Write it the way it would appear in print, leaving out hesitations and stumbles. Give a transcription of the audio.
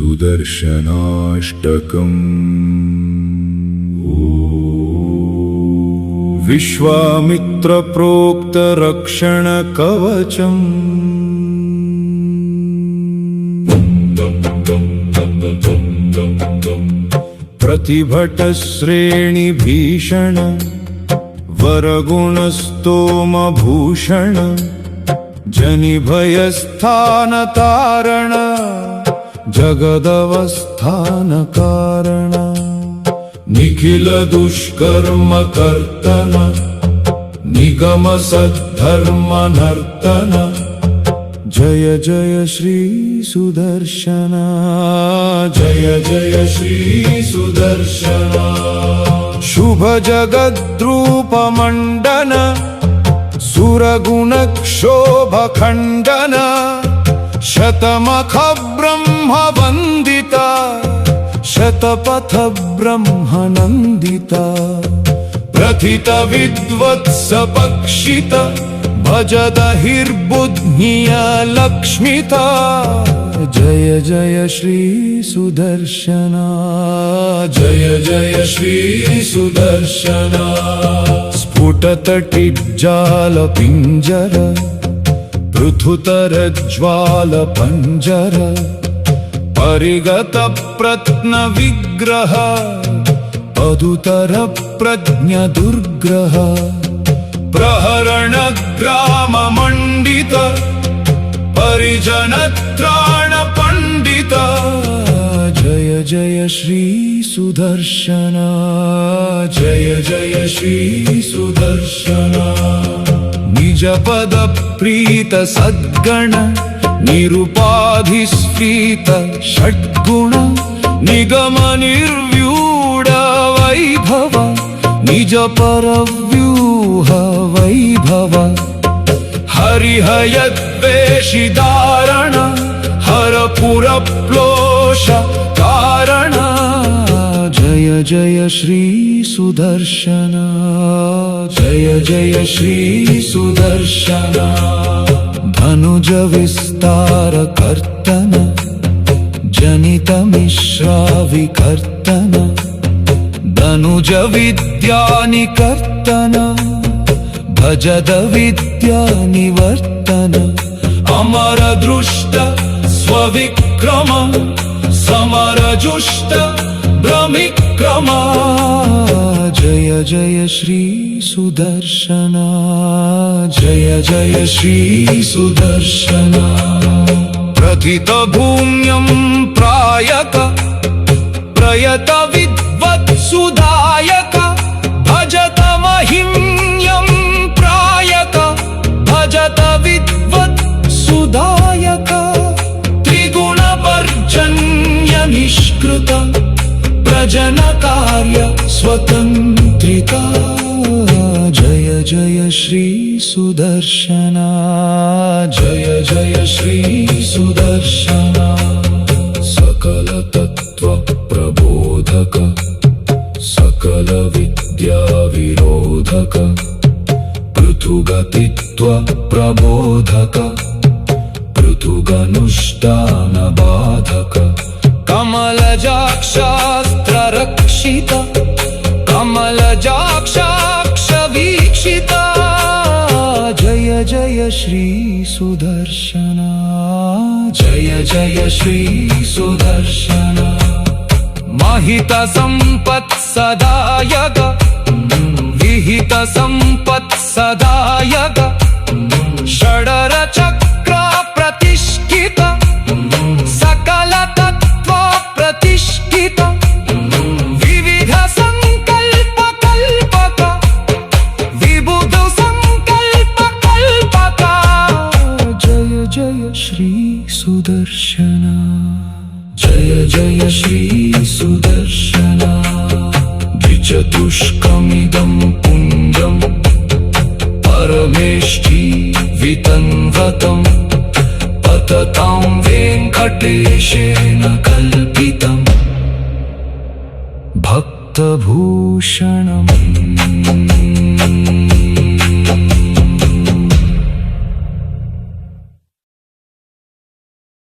सुदर्शनाष्टकम्। विश्वामित्रप्रोक्तरक्षणकवचम्। प्रतिभटश्रेणिभीषण वरगुणस्तोमभूषण जनिभयस्थानतारण जगदवस्थानकारण निखिलदुष्कर्मकर्तन निगमसद्धर्मनर्तन जय जय श्री सुदर्शन जय जय श्री सुदर्शन। शुभ जगद्रूपमण्डन सुरगुणक्षोभखण्डन शतमख ब्रह्मवन्दिता शतपथ ब्रह्मनन्दिता प्रथित विद्वत्सपक्षित भजदहिर्बुद्धिय लक्ष्मिता जय जय श्री सुदर्शन जय जय श्री सुदर्शन। स्फुटतटिज्जालपिञ्जर पृथुतरज्ज्वालपञ्जर परिगतप्रत्नविग्रह पदुतरप्रज्ञदुर्ग्रह प्रहरणग्राममण्डित परिजनत्राणपण्डित जय जय श्री सुदर्शन जय जय श्री सुदर्शन। निजपदप्रीत सद्गण निरुपाधिस्फीत षड्गुण निगम निर्व्यूढ वैभव निज परव्यूह वैभव हरिहयद्वेषिदारण हरपुरप्लोष कारण जय जय श्री सुदर्शन जय जय श्री सुदर्शन। धनुज विस्तार कर्तन जनित मिश्रा विकर्तन धनुज विद्यानिकर्तन भजद विद्यानिवर्तन अमर दृष्ट स्वविक्रम समरजुष्ट भ्रमिक्रम जय जय श्री सुदर्शन जय जय श्री सुदर्शन। प्रथित भूम्यं प्रायक प्रयत विद्वत्सुदायक भजत महिम्यं प्रायक भजत विद्वत्सुदायक त्रिगुणपर्जन्य निष्कृत प्रजनकार्य स्वतन्त्रिता जय जय श्री सुदर्शन जय जय श्री सुदर्शन। सकल तत्व प्रबोधक सकल विद्या विरोधक पृथुगतित्व प्रबोधक पृथुगनुष्ठान बाधक कमलजाक्षास्त्र रक्षित कमलजाक्षाक्ष वीक्षित जय जय श्री सुदर्शन जय जय श्री सुदर्शन। महित संपत्सदायक विहित संपत्सदायक षडर चक्र प्रतिष्ठित सकल तत्व प्रतिष्ठित विविध संकल्प कल्पक विबुध संकल्प कल्पक जय जय श्री सुदर्शन जय जय श्री सुदर्शन। द्विचतुष्कमिदं पुञ्जं परमेष्ठी वितन्वतं पततां वेङ्कटेशेन कल्पितं भक्तभूषणम्।